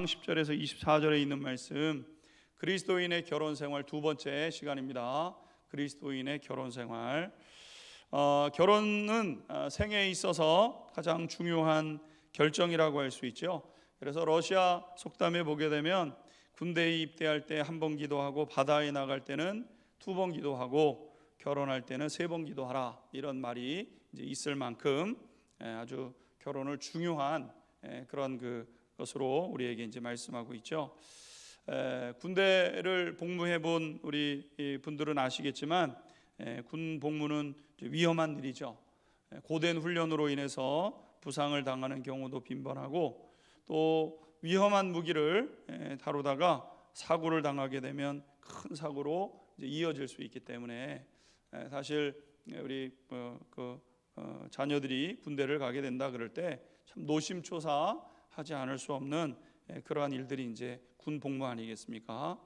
10절에서 24절에 있는 말씀, 그리스도인의 결혼 생활 두 번째 시간입니다. 그리스도인의 결혼 생활. 결혼은 생애에 있어서 가장 중요한 결정이라고 할 수 있죠. 그래서 러시아 속담에 보게 되면 군대에 입대할 때 한 번 기도하고 바다에 나갈 때는 두 번 기도하고 결혼할 때는 세 번 기도하라, 이런 말이 이제 있을 만큼 아주 결혼을 중요한 그런 것으로 우리에게 이제 말씀하고 있죠. 군대를 복무해 본 우리 분들은 아시겠지만 군 복무는 위험한 일이죠. 고된 훈련으로 인해서 부상을 당하는 경우도 빈번하고, 또 위험한 무기를 다루다가 사고를 당하게 되면 큰 사고로 이제 이어질 수 있기 때문에 사실 우리 자녀들이 군대를 가게 된다 그럴 때 참 노심초사하지 않을 수 없는 그러한 일들이 이제 군 복무 아니겠습니까?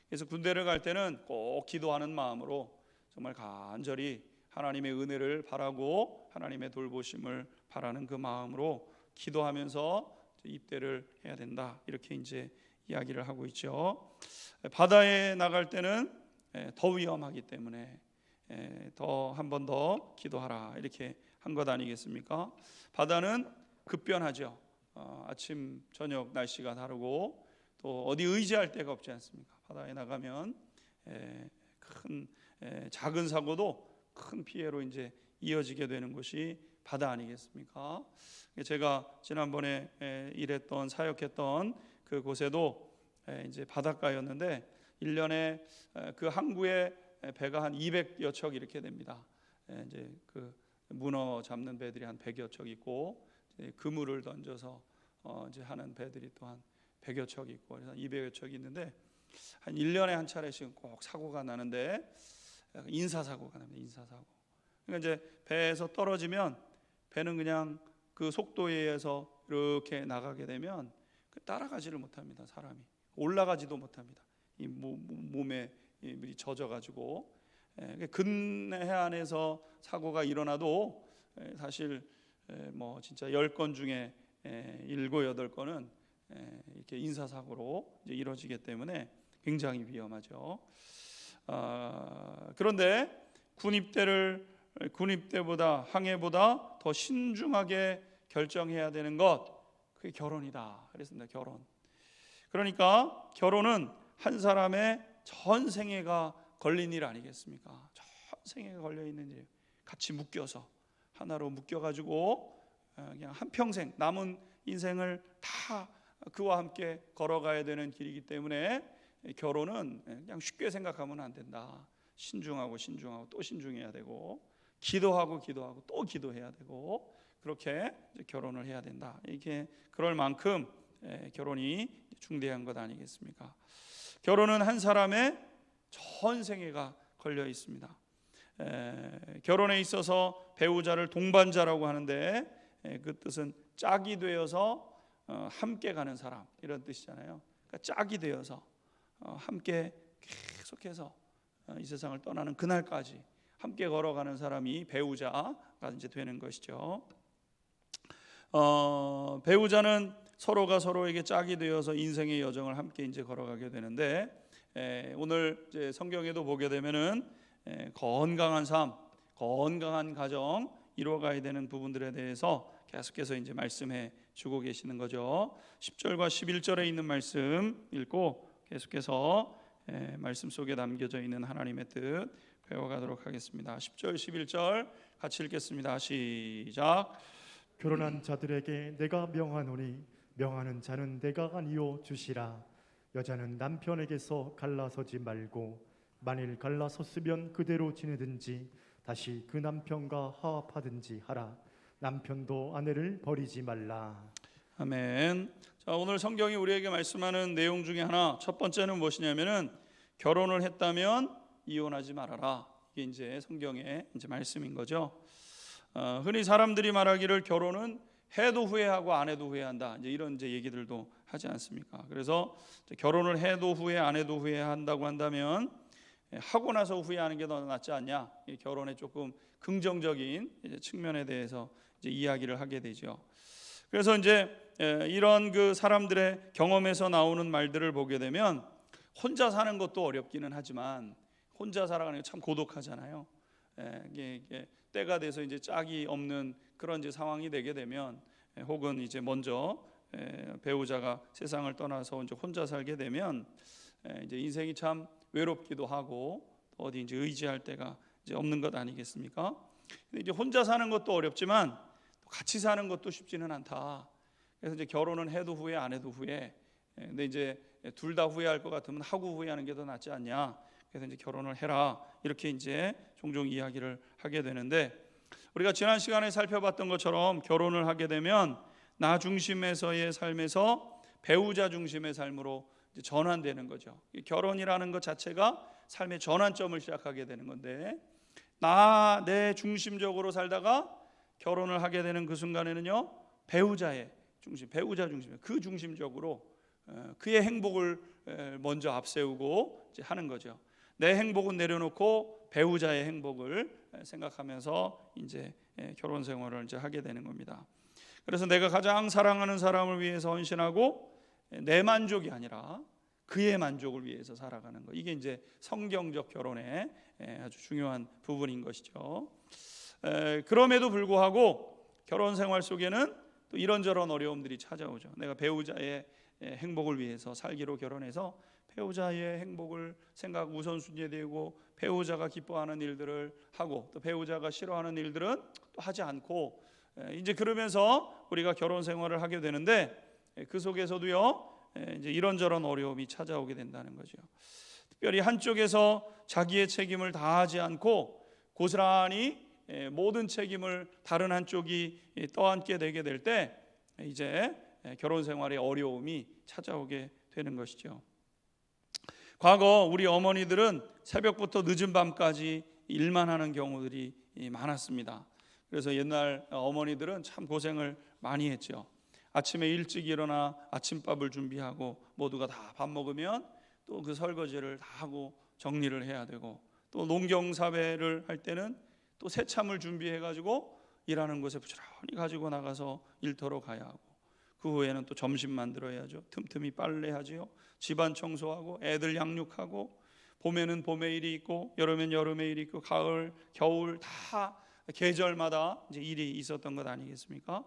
그래서 군대를 갈 때는 꼭 기도하는 마음으로 정말 간절히 하나님의 은혜를 바라고 하나님의 돌보심을 바라는 그 마음으로 기도하면서 입대를 해야 된다, 이렇게 이제 이야기를 하고 있죠. 바다에 나갈 때는 더 위험하기 때문에 더 한 번 더 기도하라, 이렇게 한 것 아니겠습니까? 바다는 급변하죠. 아침 저녁 날씨가 다르고 또 어디 의지할 데가 없지 않습니까? 바다에 나가면 작은 사고도 큰 피해로 이제 이어지게 되는 것이 바다 아니겠습니까? 제가 지난번에 일했던 사역했던 그 곳에도 이제 바닷가였는데 1년에 그 항구에 배가 한 200여 척 이렇게 됩니다. 이제 그 문어 잡는 배들이 한 100여 척 있고, 그물을 던져서 이제 하는 배들이 또 한 100여 척 있고, 그래서 200여 척이 있는데 한 1년에 한 차례씩 꼭 사고가 나는데 인사사고가 납니다. 인사사고. 그러니까 이제 배에서 떨어지면 배는 그냥 그 속도에 의해서 이렇게 나가게 되면 따라가지를 못합니다. 사람이 올라가지도 못합니다. 이 몸에 물이 젖어가지고 근해안에서 사고가 일어나도 사실 뭐 진짜 10건 중에 7, 8건은 이렇게 인사사고로 이제 이루어지기 때문에 굉장히 위험하죠. 그런데 군입대보다 항해보다 더 신중하게 결정해야 되는 것, 그게 결혼이다 그랬습니다. 결혼. 그러니까 결혼은 한 사람의 전생애가 걸린 일 아니겠습니까? 전생애가 걸려 있는 일, 같이 묶여서 하나로 묶여가지고 그냥 한평생 남은 인생을 다 그와 함께 걸어가야 되는 길이기 때문에 결혼은 그냥 쉽게 생각하면 안 된다. 신중하고 또 신중해야 되고, 기도하고 또 기도해야 되고, 그렇게 결혼을 해야 된다. 이게 그럴 만큼 결혼이 중대한 것 아니겠습니까? 결혼은 한 사람의 전생애가 걸려 있습니다. 결혼에 있어서 배우자를 동반자라고 하는데 그 뜻은 짝이 되어서 함께 가는 사람, 이런 뜻이잖아요. 그러니까 짝이 되어서 함께 계속해서 이 세상을 떠나는 그날까지 함께 걸어가는 사람이 배우자가 이제 되는 것이죠. 배우자는 서로가 서로에게 짝이 되어서 인생의 여정을 함께 이제 걸어가게 되는데, 오늘 이제 성경에도 보게 되면은 건강한 삶, 건강한 가정 이루어가야 되는 부분들에 대해서 계속해서 이제 말씀해 주고 계시는 거죠. 10절과 11절에 있는 말씀 읽고 계속해서 말씀 속에 남겨져 있는 하나님의 뜻 배워가도록 하겠습니다. 10절 11절 같이 읽겠습니다. 시작. 결혼한 자들에게 내가 명하노니 명하는 자는 내가 아니요 주시라. 여자는 남편에게서 갈라서지 말고 만일 갈라섰으면 그대로 지내든지 다시 그 남편과 화합하든지 하라. 남편도 아내를 버리지 말라. 아멘. 자, 오늘 성경이 우리에게 말씀하는 내용 중에 하나, 첫 번째는 무엇이냐면은 결혼을 했다면 이혼하지 말아라. 이게 이제 성경의 이제 말씀인 거죠. 흔히 사람들이 말하기를 결혼은 해도 후회하고 안 해도 후회한다, 이제 이런 이제 얘기들도 하지 않습니까? 그래서 결혼을 해도 후회 안 해도 후회한다고 한다면 하고 나서 후회하는 게 더 낫지 않냐? 결혼의 조금 긍정적인 측면에 대해서 이제 이야기를 하게 되죠. 그래서 이제 이런 그 사람들의 경험에서 나오는 말들을 보게 되면 혼자 사는 것도 어렵기는 하지만 혼자 살아가는 게 참 고독하잖아요. 이게 때가 돼서 이제 짝이 없는 그런 이제 상황이 되게 되면, 혹은 이제 먼저 배우자가 세상을 떠나서 이제 혼자 살게 되면 이제 인생이 참 외롭기도 하고 어디 이제 의지할 데가 이제 없는 것 아니겠습니까? 근데 이제 혼자 사는 것도 어렵지만 같이 사는 것도 쉽지는 않다. 그래서 이제 결혼은 해도 후회 안 해도 후회. 근데 이제 둘 다 후회할 것 같으면 하고 후회하는 게 더 낫지 않냐. 그래서 이제 결혼을 해라. 이렇게 이제 종종 이야기를 하게 되는데, 우리가 지난 시간에 살펴봤던 것처럼 결혼을 하게 되면 나 중심에서의 삶에서 배우자 중심의 삶으로 이제 전환되는 거죠. 결혼이라는 것 자체가 삶의 전환점을 시작하게 되는 건데, 내 중심적으로 살다가 결혼을 하게 되는 그 순간에는요, 배우자 중심, 그 중심적으로 그의 행복을 먼저 앞세우고 이제 하는 거죠. 내 행복은 내려놓고 배우자의 행복을 생각하면서 이제 결혼 생활을 이제 하게 되는 겁니다. 그래서 내가 가장 사랑하는 사람을 위해서 헌신하고 내 만족이 아니라 그의 만족을 위해서 살아가는 것, 이게 이제 성경적 결혼의 아주 중요한 부분인 것이죠. 그럼에도 불구하고 결혼 생활 속에는 또 이런저런 어려움들이 찾아오죠. 내가 배우자의 행복을 위해서 살기로 결혼해서 배우자의 행복을 생각 우선순위에 두고 배우자가 기뻐하는 일들을 하고 또 배우자가 싫어하는 일들은 또 하지 않고, 이제 그러면서 우리가 결혼 생활을 하게 되는데, 그 속에서도요 이제 이런저런 어려움이 찾아오게 된다는 거죠. 특별히 한쪽에서 자기의 책임을 다하지 않고 고스란히 모든 책임을 다른 한쪽이 떠안게 되게 될 때 이제 결혼 생활에 어려움이 찾아오게 되는 것이죠. 과거 우리 어머니들은 새벽부터 늦은 밤까지 일만 하는 경우들이 많았습니다. 그래서 옛날 어머니들은 참 고생을 많이 했죠. 아침에 일찍 일어나 아침밥을 준비하고 모두가 다 밥 먹으면 또 그 설거지를 다 하고 정리를 해야 되고, 또 농경사회를 할 때는 또 새참을 준비해 가지고 일하는 곳에 부지런히 가지고 나가서 일터로 가야 하고, 그 후에는 또 점심 만들어야죠. 틈틈이 빨래하지요. 집안 청소하고 애들 양육하고, 봄에는 봄의 일이 있고 여름엔 여름의 일이 있고 가을, 겨울 다 계절마다 이제 일이 있었던 것 아니겠습니까?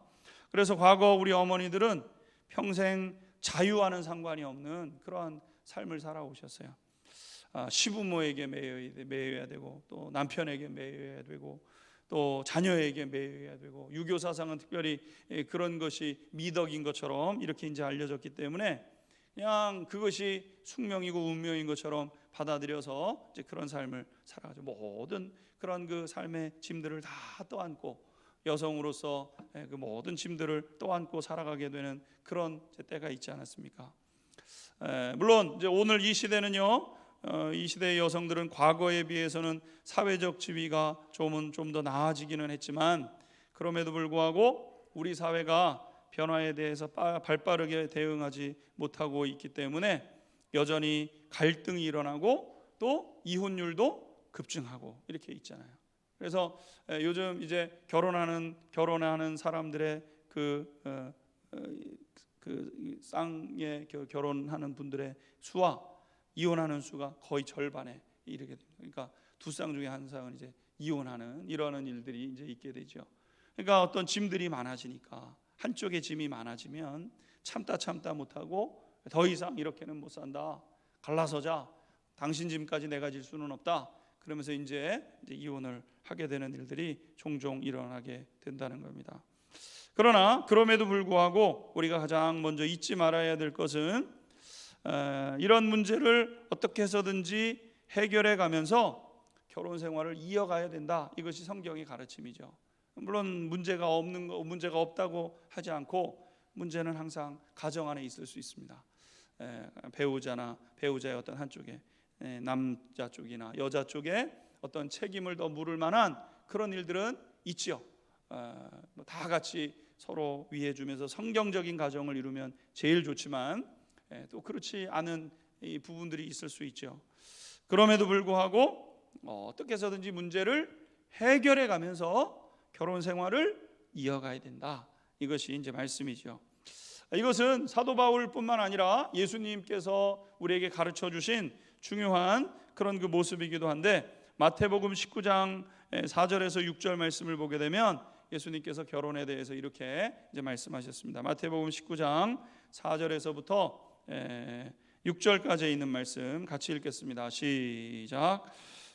그래서 과거 우리 어머니들은 평생 자유와는 상관이 없는 그러한 삶을 살아오셨어요. 시부모에게 매여야 되고 또 남편에게 매여야 되고 또 자녀에게 매여야 되고, 유교 사상은 특별히 그런 것이 미덕인 것처럼 이렇게 이제 알려졌기 때문에 그냥 그것이 숙명이고 운명인 것처럼 받아들여서 이제 그런 삶을 살아가죠. 모든 그런 그 삶의 짐들을 다 떠안고 여성으로서 그 모든 짐들을 떠안고 살아가게 되는 그런 때가 있지 않았습니까? 물론 이제 오늘 이 시대는요, 이 시대의 여성들은 과거에 비해서는 사회적 지위가 좀 더 나아지기는 했지만, 그럼에도 불구하고 우리 사회가 변화에 대해서 발빠르게 대응하지 못하고 있기 때문에 여전히 갈등이 일어나고 또 이혼율도 급증하고 이렇게 있잖아요. 그래서 요즘 이제 결혼하는 사람들의 그 쌍에 결혼하는 분들의 수와 이혼하는 수가 거의 절반에 이르게 됩니다. 그러니까 두 쌍 중에 한 쌍은 이제 이혼하는 이러는 일들이 이제 있게 되죠. 그러니까 어떤 짐들이 많아지니까, 한쪽에 짐이 많아지면 참다 못하고 더 이상 이렇게는 못 산다, 갈라서자, 당신 짐까지 내가 질 수는 없다, 그러면서 이제 이혼을 하게 되는 일들이 종종 일어나게 된다는 겁니다. 그러나 그럼에도 불구하고 우리가 가장 먼저 잊지 말아야 될 것은 이런 문제를 어떻게 해서든지 해결해 가면서 결혼 생활을 이어가야 된다, 이것이 성경의 가르침이죠. 물론 문제가 없다고 하지 않고, 문제는 항상 가정 안에 있을 수 있습니다. 배우자의 어떤 한쪽에, 남자 쪽이나 여자 쪽에 어떤 책임을 더 물을 만한 그런 일들은 있지요. 다 같이 서로 위해주면서 성경적인 가정을 이루면 제일 좋지만 또 그렇지 않은 이 부분들이 있을 수 있죠. 그럼에도 불구하고 어떻게 해서든지 문제를 해결해 가면서 결혼 생활을 이어가야 된다, 이것이 이제 말씀이죠. 이것은 사도 바울뿐만 아니라 예수님께서 우리에게 가르쳐 주신 중요한 그런 그 모습이기도 한데, 마태복음 19장 4절에서 6절 말씀을 보게 되면 예수님께서 결혼에 대해서 이렇게 이제 말씀하셨습니다. 마태복음 19장 4절에서부터 6절까지 있는 말씀 같이 읽겠습니다. 시작.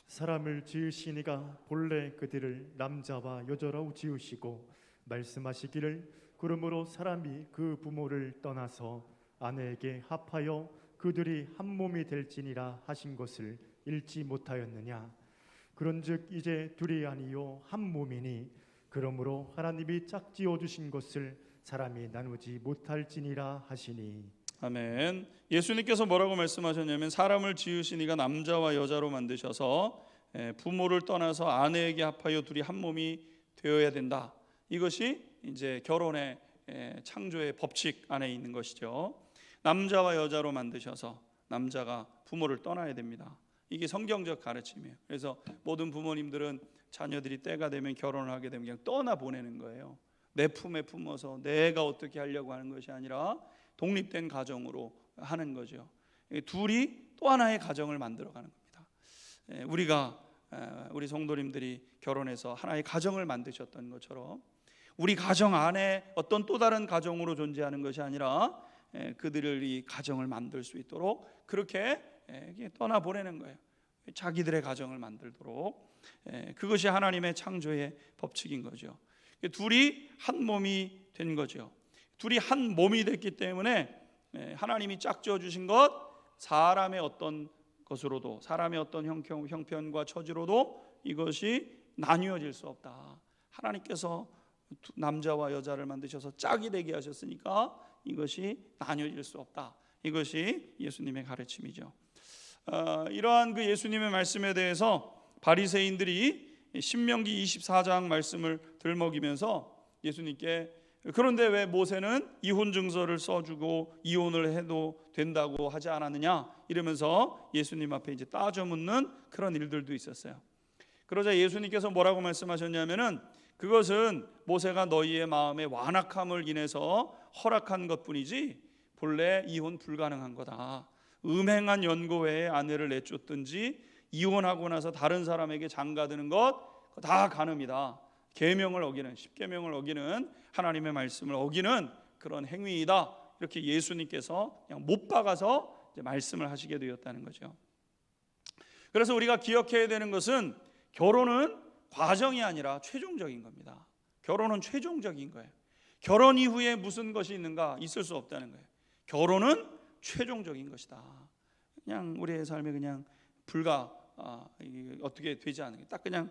사람을 지으시니가 본래 그들을 남자와 여자로 지으시고 말씀하시기를 그러므로 사람이 그 부모를 떠나서 아내에게 합하여 그들이 한 몸이 될지니라 하신 것을 읽지 못하였느냐. 그런즉 이제 둘이 아니요 한 몸이니 그러므로 하나님이 짝지어 주신 것을 사람이 나누지 못할지니라 하시니. 아멘. 예수님께서 뭐라고 말씀하셨냐면 사람을 지으시니가 남자와 여자로 만드셔서 부모를 떠나서 아내에게 합하여 둘이 한 몸이 되어야 된다. 이것이 이제 결혼의 창조의 법칙 안에 있는 것이죠. 남자와 여자로 만드셔서 남자가 부모를 떠나야 됩니다. 이게 성경적 가르침이에요. 그래서 모든 부모님들은 자녀들이 때가 되면 결혼을 하게 되면 그냥 떠나 보내는 거예요. 내 품에 품어서 내가 어떻게 하려고 하는 것이 아니라 독립된 가정으로 하는 거죠. 둘이 또 하나의 가정을 만들어가는 겁니다. 우리 성도님들이 결혼해서 하나의 가정을 만드셨던 것처럼 우리 가정 안에 어떤 또 다른 가정으로 존재하는 것이 아니라 그들을 이 가정을 만들 수 있도록 그렇게 떠나보내는 거예요. 자기들의 가정을 만들도록. 그것이 하나님의 창조의 법칙인 거죠. 둘이 한 몸이 된 거죠. 둘이 한 몸이 됐기 때문에 하나님이 짝지어 주신 것, 사람의 어떤 것으로도, 사람의 어떤 형편과 처지로도 이것이 나뉘어질 수 없다. 하나님께서 남자와 여자를 만드셔서 짝이 되게 하셨으니까 이것이 나뉘어질 수 없다. 이것이 예수님의 가르침이죠. 이러한 그 예수님의 말씀에 대해서 바리새인들이 신명기 24장 말씀을 들먹이면서 예수님께 그런데 왜 모세는 이혼 증서를 써주고 이혼을 해도 된다고 하지 않았느냐 이러면서 예수님 앞에 이제 따져 묻는 그런 일들도 있었어요. 그러자 예수님께서 뭐라고 말씀하셨냐면은 그것은 모세가 너희의 마음의 완악함을 인해서 허락한 것뿐이지 본래 이혼 불가능한 거다. 음행한 연고 외에 아내를 내쫓든지 이혼하고 나서 다른 사람에게 장가드는 것 다 간음이다. 계명을 어기는, 십계명을 어기는, 하나님의 말씀을 어기는 그런 행위이다. 이렇게 예수님께서 그냥 못 박아서 이제 말씀을 하시게 되었다는 거죠. 그래서 우리가 기억해야 되는 것은 결혼은 과정이 아니라 최종적인 겁니다. 결혼은 최종적인 거예요. 결혼 이후에 무슨 것이 있는가? 있을 수 없다는 거예요. 결혼은 최종적인 것이다. 그냥 우리의 삶에 그냥 어떻게 되지 않은 게 딱 그냥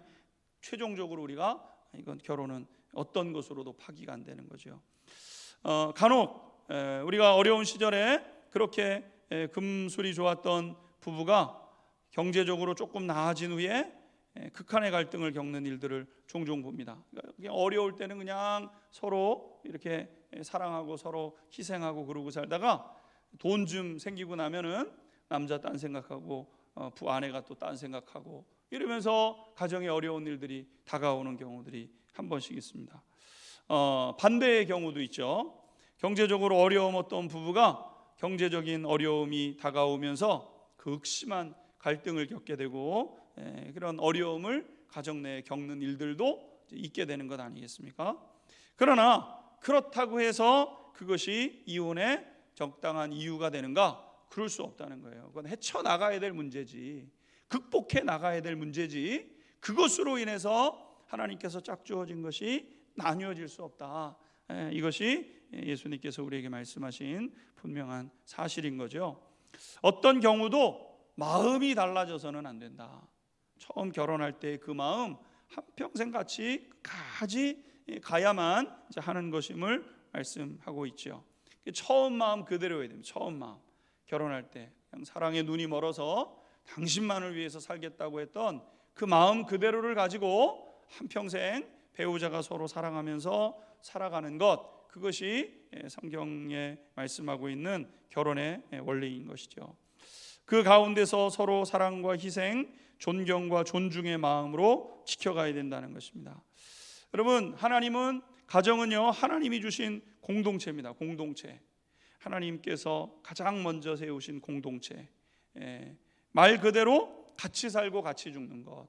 최종적으로 우리가 이건 결혼은 어떤 것으로도 파기가 안 되는 거죠. 간혹 우리가 어려운 시절에 그렇게 금술이 좋았던 부부가 경제적으로 조금 나아진 후에 극한의 갈등을 겪는 일들을 종종 봅니다. 그러니까 어려울 때는 그냥 서로 이렇게 사랑하고 서로 희생하고 그러고 살다가 돈 좀 생기고 나면은 남자 딴 생각하고 아내가 또 딴 생각하고 이러면서 가정에 어려운 일들이 다가오는 경우들이 한 번씩 있습니다. 반대의 경우도 있죠. 경제적으로 어려웠던 부부가 경제적인 어려움이 다가오면서 극심한 갈등을 겪게 되고 그런 어려움을 가정 내에 겪는 일들도 있게 되는 것 아니겠습니까? 그러나 그렇다고 해서 그것이 이혼의 적당한 이유가 되는가? 그럴 수 없다는 거예요. 그건 헤쳐나가야 될 문제지, 극복해 나가야 될 문제지, 그것으로 인해서 하나님께서 짝주어진 것이 나뉘어질 수 없다. 이것이 예수님께서 우리에게 말씀하신 분명한 사실인 거죠. 어떤 경우도 마음이 달라져서는 안 된다. 처음 결혼할 때 그 마음 한평생 같이 가야만 하는 것임을 말씀하고 있죠. 처음 마음 그대로여야 됩니다. 처음 마음. 결혼할 때 그냥 사랑에 눈이 멀어서 당신만을 위해서 살겠다고 했던 그 마음 그대로를 가지고 한평생 배우자가 서로 사랑하면서 살아가는 것, 그것이 성경에 말씀하고 있는 결혼의 원리인 것이죠. 그 가운데서 서로 사랑과 희생, 존경과 존중의 마음으로 지켜가야 된다는 것입니다. 여러분, 가정은요 하나님이 주신 공동체입니다. 공동체. 하나님께서 가장 먼저 세우신 공동체, 말 그대로 같이 살고 같이 죽는 것,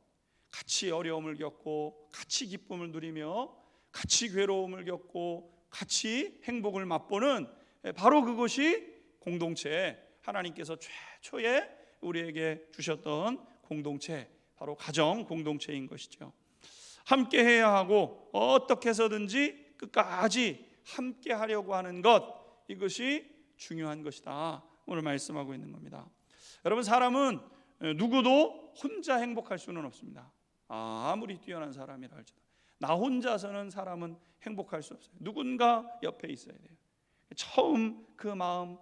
같이 어려움을 겪고 같이 기쁨을 누리며 같이 괴로움을 겪고 같이 행복을 맛보는 바로 그것이 공동체, 하나님께서 최초에 우리에게 주셨던 공동체, 바로 가정 공동체인 것이죠. 함께 해야 하고 어떻게 해서든지 끝까지 함께 하려고 하는 것, 이것이 중요한 것이다, 오늘 말씀하고 있는 겁니다. 여러분, 사람은 누구도 혼자 행복할 수는 없습니다. 아무리 뛰어난 사람이라 할지라도 나 혼자서는 사람은 행복할 수 없어요. 누군가 옆에 있어야 돼요. 처음 그 마음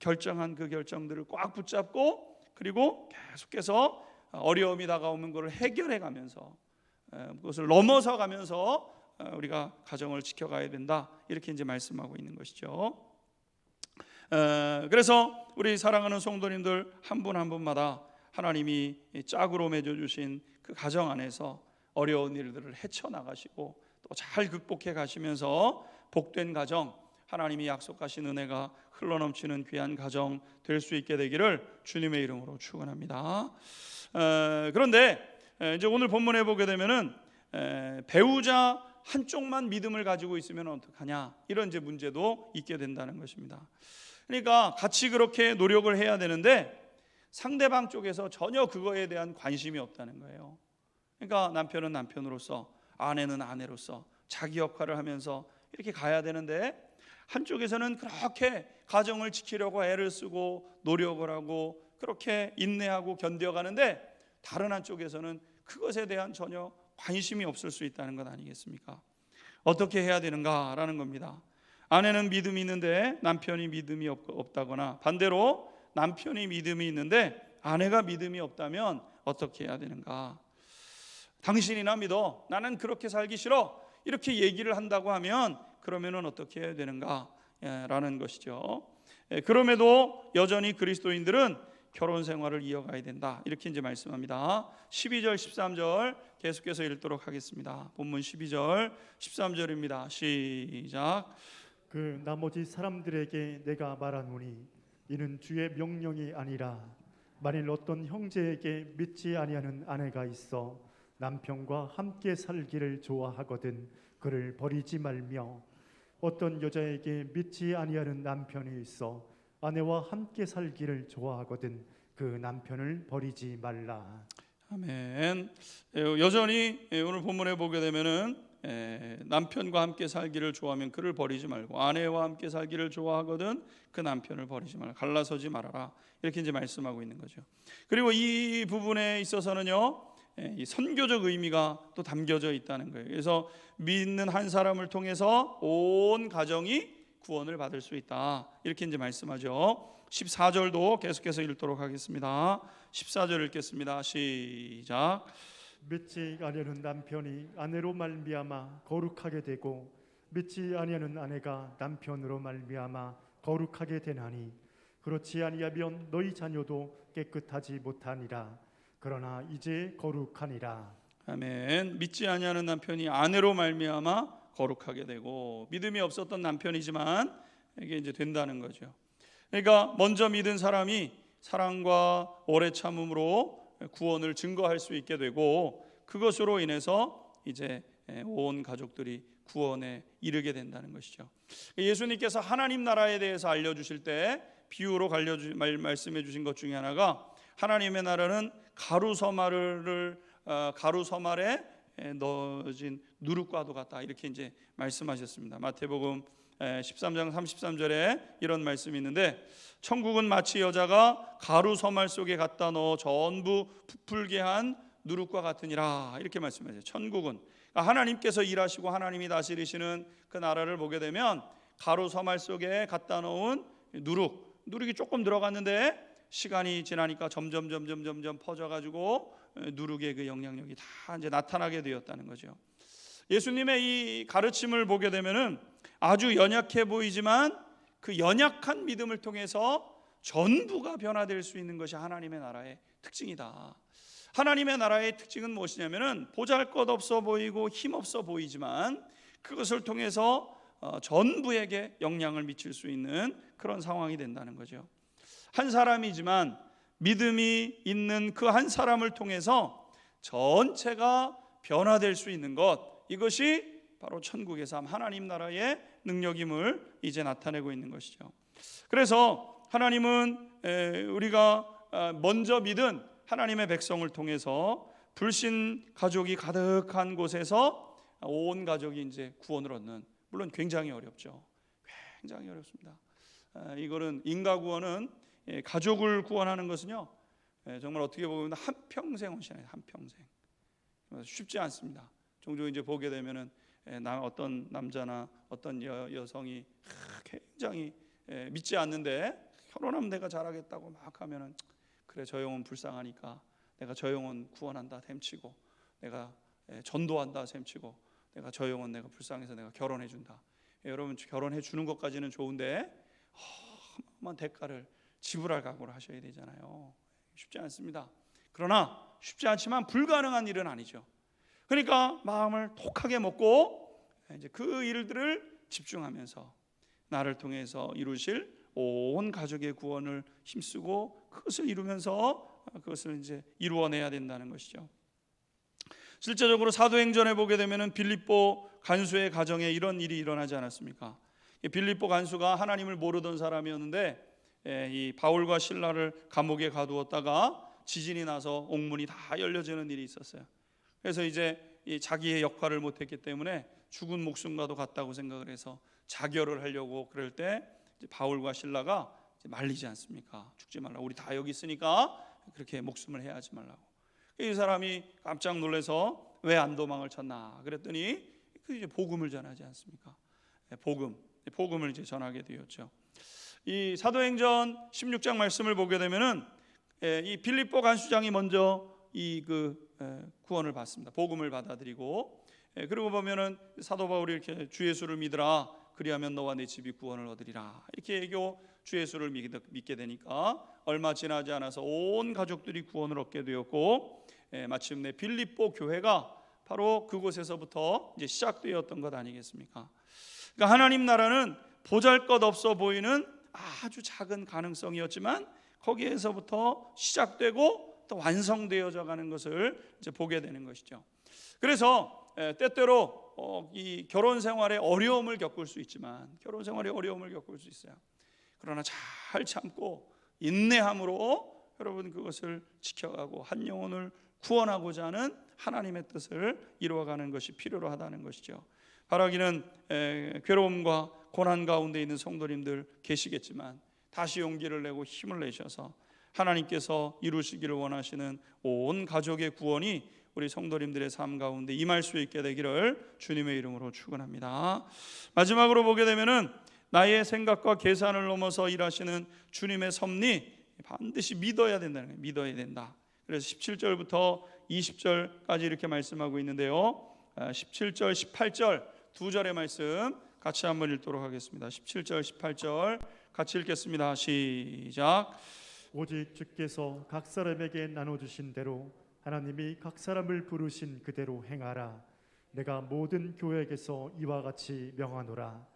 결정한 그 결정들을 꽉 붙잡고, 그리고 계속해서 어려움이 다가오는 것을 해결해 가면서, 그것을 넘어서 가면서 우리가 가정을 지켜가야 된다, 이렇게 이제 말씀하고 있는 것이죠. 그래서 우리 사랑하는 성도님들 한 분 한 분마다 하나님이 짝으로 맺어주신 그 가정 안에서 어려운 일들을 헤쳐나가시고 또 잘 극복해 가시면서 복된 가정, 하나님이 약속하신 은혜가 흘러넘치는 귀한 가정 될 수 있게 되기를 주님의 이름으로 축원합니다. 그런데 이제 오늘 본문에 보게 되면은 배우자 한쪽만 믿음을 가지고 있으면 어떡하냐, 이런 이제 문제도 있게 된다는 것입니다. 그러니까 같이 그렇게 노력을 해야 되는데 상대방 쪽에서 전혀 그거에 대한 관심이 없다는 거예요. 그러니까 남편은 남편으로서, 아내는 아내로서 자기 역할을 하면서 이렇게 가야 되는데, 한쪽에서는 그렇게 가정을 지키려고 애를 쓰고 노력을 하고 그렇게 인내하고 견뎌가는데, 다른 한쪽에서는 그것에 대한 전혀 관심이 없을 수 있다는 것 아니겠습니까? 어떻게 해야 되는가라는 겁니다. 아내는 믿음이 있는데 남편이 믿음이 없다거나, 반대로 남편이 믿음이 있는데 아내가 믿음이 없다면 어떻게 해야 되는가? 당신이나 믿어, 나는 그렇게 살기 싫어, 이렇게 얘기를 한다고 하면 그러면은 어떻게 해야 되는가? 라는 것이죠. 그럼에도 여전히 그리스도인들은 결혼 생활을 이어가야 된다, 이렇게 이제 말씀합니다. 12절 13절 계속해서 읽도록 하겠습니다. 본문 12절 13절입니다. 시작. 그 나머지 사람들에게 내가 말하노니 이는 주의 명령이 아니라, 만일 어떤 형제에게 믿지 아니하는 아내가 있어 남편과 함께 살기를 좋아하거든 그를 버리지 말며, 어떤 여자에게 믿지 아니하는 남편이 있어 아내와 함께 살기를 좋아하거든 그 남편을 버리지 말라. 아멘. 여전히 오늘 본문에 보게 되면은 남편과 함께 살기를 좋아하면 그를 버리지 말고, 아내와 함께 살기를 좋아하거든 그 남편을 버리지 말라, 갈라서지 말아라, 이렇게 이제 말씀하고 있는 거죠. 그리고 이 부분에 있어서는요, 이 선교적 의미가 또 담겨져 있다는 거예요. 그래서 믿는 한 사람을 통해서 온 가정이 구원을 받을 수 있다, 이렇게 이제 말씀하죠. 14절도 계속해서 읽도록 하겠습니다. 14절 읽겠습니다. 시작. 믿지 아니하는 남편이 아내로 말미암아 거룩하게 되고 믿지 아니하는 아내가 남편으로 말미암아 거룩하게 되나니, 그렇지 아니하면 너희 자녀도 깨끗하지 못하니라. 그러나 이제 거룩하니라. 아멘. 믿지 아니하는 남편이 아내로 말미암아 거룩하게 되고, 믿음이 없었던 남편이지만 이게 이제 된다는 거죠. 그러니까 먼저 믿은 사람이 사랑과 오래 참음으로 구원을 증거할 수 있게 되고, 그것으로 인해서 이제 온 가족들이 구원에 이르게 된다는 것이죠. 예수님께서 하나님 나라에 대해서 알려주실 때 비유로 말씀해 주신 것 중에 하나가, 하나님의 나라는 가루서말에 넣어진 누룩과도 같다, 이렇게 이제 말씀하셨습니다. 마태복음 13장 33절에 이런 말씀이 있는데, 천국은 마치 여자가 가루서말 속에 갖다 넣어 전부 부풀게 한 누룩과 같으니라, 이렇게 말씀하세요. 천국은 하나님께서 일하시고 하나님이 다스리시는 그 나라를 보게 되면 가루서말 속에 갖다 놓은 누룩이 조금 들어갔는데 시간이 지나니까 점점 퍼져가지고 누룩의 그 영향력이 다 이제 나타나게 되었다는 거죠. 예수님의 이 가르침을 보게 되면은 아주 연약해 보이지만 그 연약한 믿음을 통해서 전부가 변화될 수 있는 것이 하나님의 나라의 특징이다. 하나님의 나라의 특징은 무엇이냐면은 보잘것없어 보이고 힘없어 보이지만 그것을 통해서 전부에게 영향을 미칠 수 있는 그런 상황이 된다는 거죠. 한 사람이지만 믿음이 있는 그 한 사람을 통해서 전체가 변화될 수 있는 것, 이것이 바로 천국의 삶, 하나님 나라의 능력임을 이제 나타내고 있는 것이죠. 그래서 하나님은 우리가 먼저 믿은 하나님의 백성을 통해서 불신 가족이 가득한 곳에서 온 가족이 이제 구원을 얻는, 물론 굉장히 어렵죠. 굉장히 어렵습니다. 이거는 인가 구원은, 가족을 구원하는 것은요, 정말 어떻게 보면 한평생 헌신해요. 한평생. 쉽지 않습니다. 종종 이제 보게 되면은 어떤 남자나 어떤 여성이 굉장히 믿지 않는데 결혼하면 내가 잘하겠다고 막 하면은, 그래 저 영혼 불쌍하니까 내가 저 영혼 구원한다 셈치고, 내가 전도한다 셈치고, 내가 저 영혼 내가 불쌍해서 내가 결혼해 준다. 여러분, 결혼해 주는 것까지는 좋은데 어마어마한 대가를 지불할 각오를 하셔야 되잖아요. 쉽지 않습니다. 그러나 쉽지 않지만 불가능한 일은 아니죠. 그러니까 마음을 독하게 먹고 이제 그 일들을 집중하면서 나를 통해서 이루실 온 가족의 구원을 힘쓰고 그것을 이루면서 그것을 이제 이루어내야 된다는 것이죠. 실제적으로 사도행전에 보게 되면은 빌립보 간수의 가정에 이런 일이 일어나지 않았습니까? 빌립보 간수가 하나님을 모르던 사람이었는데 이 바울과 실라를 감옥에 가두었다가 지진이 나서 옥문이 다 열려지는 일이 있었어요. 그래서 이제 자기의 역할을 못했기 때문에 죽은 목숨과도 같다고 생각을 해서 자결을 하려고 그럴 때 바울과 실라가 말리지 않습니까? 죽지 말라. 우리 다 여기 있으니까 그렇게 목숨을 해하지 말라고. 이 사람이 깜짝 놀라서 왜 안 도망을 쳤나 그랬더니 그 이제 복음을 전하지 않습니까? 복음을 이제 전하게 되었죠. 이 사도행전 16장 말씀을 보게 되면은 이 빌립보 간수장이 먼저 구원을 받습니다. 복음을 받아들이고, 그리고 보면은 사도 바울이 이렇게 주 예수를 믿으라, 그리하면 너와 내 집이 구원을 얻으리라, 이렇게 주 예수를 믿게 되니까 얼마 지나지 않아서 온 가족들이 구원을 얻게 되었고, 마침내 빌립보 교회가 바로 그곳에서부터 이제 시작되었던 것 아니겠습니까? 그러니까 하나님 나라는 보잘것없어 보이는 아주 작은 가능성이었지만 거기에서부터 시작되고 또 완성되어져 가는 것을 이제 보게 되는 것이죠. 그래서 때때로 이 결혼 생활에 어려움을 겪을 수 있지만, 결혼 생활에 어려움을 겪을 수 있어요. 그러나 잘 참고 인내함으로 여러분 그것을 지켜가고 한 영혼을 구원하고자 하는 하나님의 뜻을 이루어가는 것이 필요로 하다는 것이죠. 바라기는 괴로움과 고난 가운데 있는 성도님들 계시겠지만 다시 용기를 내고 힘을 내셔서 하나님께서 이루시기를 원하시는 온 가족의 구원이 우리 성도님들의 삶 가운데 임할 수 있게 되기를 주님의 이름으로 축원합니다. 마지막으로 보게 되면은 나의 생각과 계산을 넘어서 일하시는 주님의 섭리 반드시 믿어야 된다는 거예요. 믿어야 된다. 그래서 17절부터 20절까지 이렇게 말씀하고 있는데요. 17절, 18절 두 절의 말씀 같이 한번 읽도록 하겠습니다. 17절, 18절 같이 읽겠습니다. 시작. 오직 주께서 각 사람에게 나눠주신 대로 하나님이 각 사람을 부르신 그대로 행하라. 내가 모든 교회에게서 이와 같이 명하노라.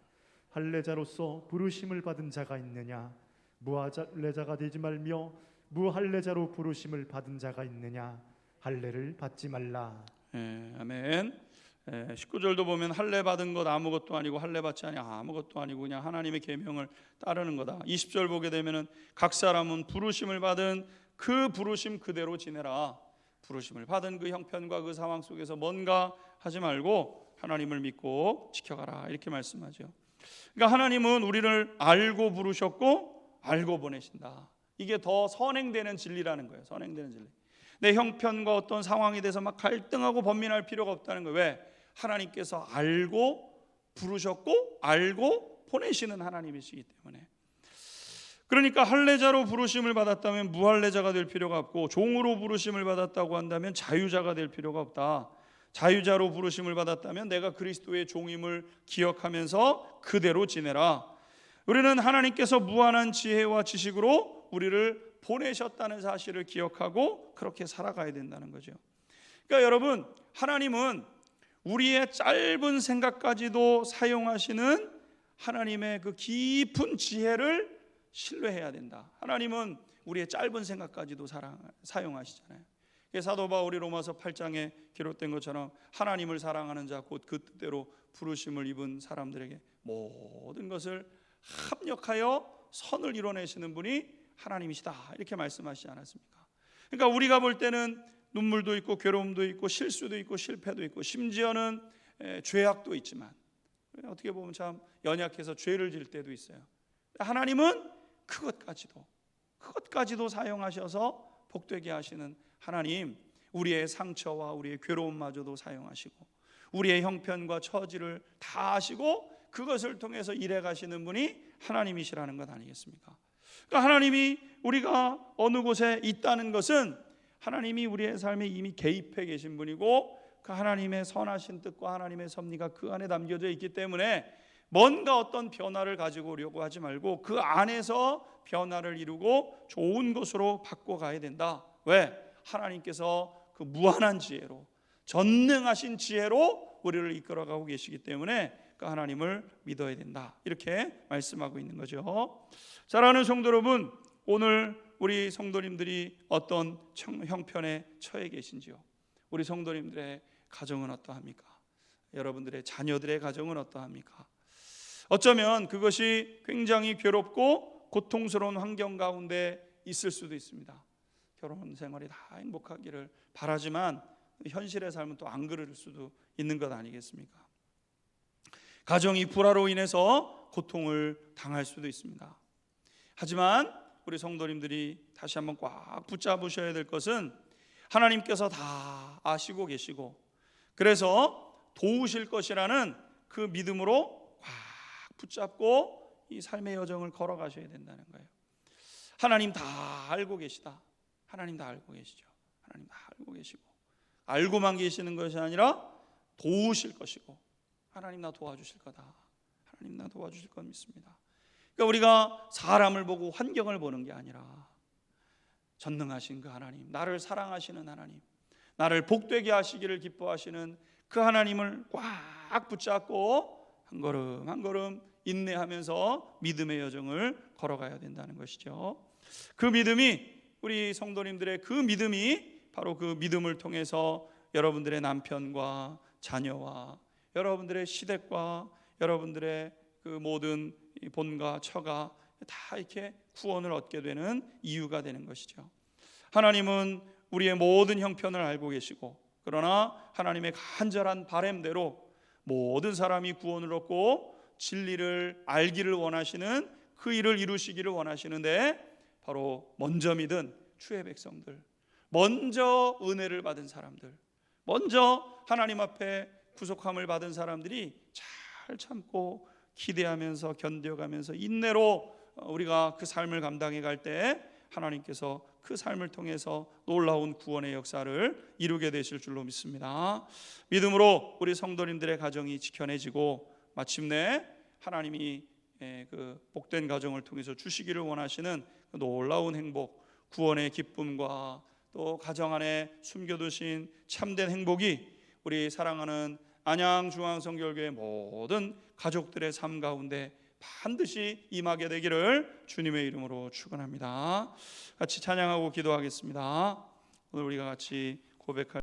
할례자로서 부르심을 받은 자가 있느냐? 무할례자가 되지 말며 무할례자로 부르심을 받은 자가 있느냐? 할례를 받지 말라. 아멘. 19절도 보면 할례 받은 것 아무것도 아니고 할례 받지 아니 아무것도 아니고 그냥 하나님의 계명을 따르는 거다. 20절 보게 되면은 각 사람은 부르심을 받은 그 부르심 그대로 지내라. 부르심을 받은 그 형편과 그 상황 속에서 뭔가 하지 말고 하나님을 믿고 지켜가라, 이렇게 말씀하죠. 그러니까 하나님은 우리를 알고 부르셨고 알고 보내신다. 이게 더 선행되는 진리라는 거예요. 선행되는 진리. 내 형편과 어떤 상황에 대해서 막 갈등하고 번민할 필요가 없다는 거예요. 왜? 하나님께서 알고 부르셨고 알고 보내시는 하나님이시기 때문에. 그러니까 할례자로 부르심을 받았다면 무할례자가 될 필요가 없고, 종으로 부르심을 받았다고 한다면 자유자가 될 필요가 없다. 자유자로 부르심을 받았다면 내가 그리스도의 종임을 기억하면서 그대로 지내라. 우리는 하나님께서 무한한 지혜와 지식으로 우리를 보내셨다는 사실을 기억하고 그렇게 살아가야 된다는 거죠. 그러니까 여러분, 하나님은 우리의 짧은 생각까지도 사용하시는 하나님의 그 깊은 지혜를 신뢰해야 된다. 하나님은 우리의 짧은 생각까지도 사용하시잖아요. 사도 바울이 로마서 8장에 기록된 것처럼 하나님을 사랑하는 자 곧 그 뜻대로 부르심을 입은 사람들에게 모든 것을 합력하여 선을 이뤄내시는 분이 하나님이시다, 이렇게 말씀하시지 않았습니까? 그러니까 우리가 볼 때는 눈물도 있고 괴로움도 있고 실수도 있고 실패도 있고 심지어는 죄악도 있지만 어떻게 보면 참 연약해서 죄를 질 때도 있어요. 하나님은 그것까지도 사용하셔서 복되게 하시는 하나님, 우리의 상처와 우리의 괴로움마저도 사용하시고 우리의 형편과 처지를 다 아시고 그것을 통해서 일해 가시는 분이 하나님이시라는 것 아니겠습니까? 그러니까 하나님이 우리가 어느 곳에 있다는 것은 하나님이 우리의 삶에 이미 개입해 계신 분이고 그 하나님의 선하신 뜻과 하나님의 섭리가 그 안에 담겨져 있기 때문에 뭔가 어떤 변화를 가지고 오려고 하지 말고 그 안에서 변화를 이루고 좋은 것으로 바꿔가야 된다. 왜? 하나님께서 그 무한한 지혜로, 전능하신 지혜로 우리를 이끌어가고 계시기 때문에 그 하나님을 믿어야 된다, 이렇게 말씀하고 있는 거죠. 사랑하는 성도 여러분, 오늘 우리 성도님들이 어떤 형편에 처해 계신지요? 우리 성도님들의 가정은 어떠합니까? 여러분들의 자녀들의 가정은 어떠합니까? 어쩌면 그것이 굉장히 괴롭고 고통스러운 환경 가운데 있을 수도 있습니다. 결혼 생활이 다 행복하기를 바라지만 현실의 삶은 또 안 그럴 수도 있는 것 아니겠습니까? 가정이 불화로 인해서 고통을 당할 수도 있습니다. 하지만 우리 성도님들이 다시 한번 꽉 붙잡으셔야 될 것은 하나님께서 다 아시고 계시고 그래서 도우실 것이라는 그 믿음으로 꽉 붙잡고 이 삶의 여정을 걸어가셔야 된다는 거예요. 하나님 다 알고 계시다. 하나님 다 알고 계시죠. 하나님 다 알고 계시고 알고만 계시는 것이 아니라 도우실 것이고 하나님 나 도와주실 거다. 하나님 나 도와주실 것 믿습니다. 그러니까 우리가 사람을 보고 환경을 보는 게 아니라 전능하신 그 하나님, 나를 사랑하시는 하나님, 나를 복되게 하시기를 기뻐하시는 그 하나님을 꽉 붙잡고 한 걸음 한 걸음 인내하면서 믿음의 여정을 걸어가야 된다는 것이죠. 그 믿음이, 우리 성도님들의 그 믿음이 바로 그 믿음을 통해서 여러분들의 남편과 자녀와 여러분들의 시댁과 여러분들의 그 모든 본가 처가 다 이렇게 구원을 얻게 되는 이유가 되는 것이죠. 하나님은 우리의 모든 형편을 알고 계시고 그러나 하나님의 간절한 바람대로 모든 사람이 구원을 얻고 진리를 알기를 원하시는 그 일을 이루시기를 원하시는데 바로 먼저 믿은 주의 백성들, 먼저 은혜를 받은 사람들, 먼저 하나님 앞에 구속함을 받은 사람들이 잘 참고 기대하면서 견뎌가면서 인내로 우리가 그 삶을 감당해 갈 때 하나님께서 그 삶을 통해서 놀라운 구원의 역사를 이루게 되실 줄로 믿습니다. 믿음으로 우리 성도님들의 가정이 지켜내지고 마침내 하나님이 그 복된 가정을 통해서 주시기를 원하시는 그 놀라운 행복, 구원의 기쁨과 또 가정 안에 숨겨두신 참된 행복이 우리 사랑하는 안양중앙성결교회 모든 가족들의 삶 가운데 반드시 임하게 되기를 주님의 이름으로 축원합니다. 같이 찬양하고 기도하겠습니다. 오늘 우리가 같이 고백할